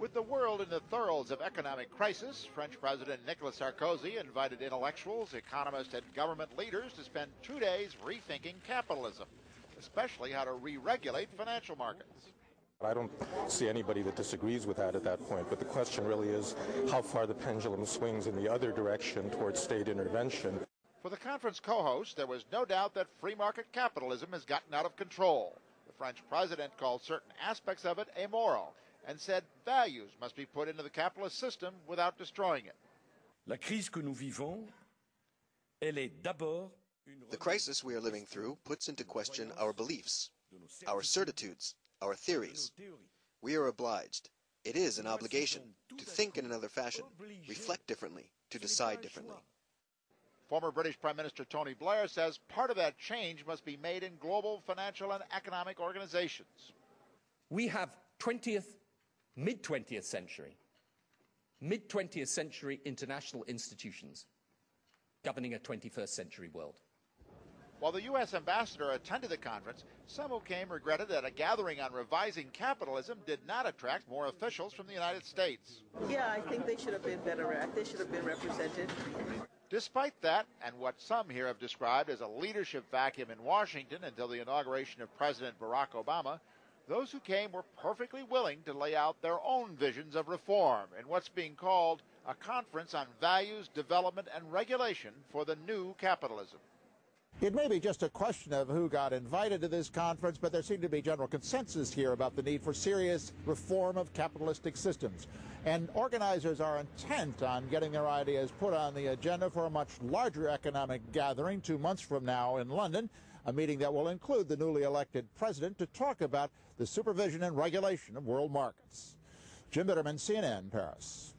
With the world in the throes of economic crisis, French President Nicolas Sarkozy invited intellectuals, economists, and government leaders to spend 2 days rethinking capitalism, especially how to re-regulate financial markets. I don't see anybody that disagrees with that at that point, but the question really is how far the pendulum swings in the other direction towards state intervention. For the conference co-host, there was no doubt that free market capitalism has gotten out of control. The French president called certain aspects of it amoral and said values must be put into the capitalist system without destroying it. La crise que nous vivons, elle est d'abord The crisis we are living through puts into question our beliefs, our certitudes, our theories. We are obliged, it is an obligation, to think in another fashion, reflect differently, to decide differently. Former British Prime Minister Tony Blair says part of that change must be made in global financial and economic organizations. We have mid-20th century international institutions governing a 21st century world. While the U.S. ambassador attended the conference, some who came regretted that a gathering on revising capitalism did not attract more officials from the United States. Yeah, I think they should have been better. They should have been represented. Despite that, and what some here have described as a leadership vacuum in Washington until the inauguration of President Barack Obama, those who came were perfectly willing to lay out their own visions of reform in what's being called a conference on values, development, and regulation for the new capitalism. It may be just a question of who got invited to this conference, but there seemed to be general consensus here about the need for serious reform of capitalistic systems. And organizers are intent on getting their ideas put on the agenda for a much larger economic gathering 2 months from now in London, a meeting that will include the newly elected president to talk about the supervision and regulation of world markets. Jim Bitterman, CNN, Paris.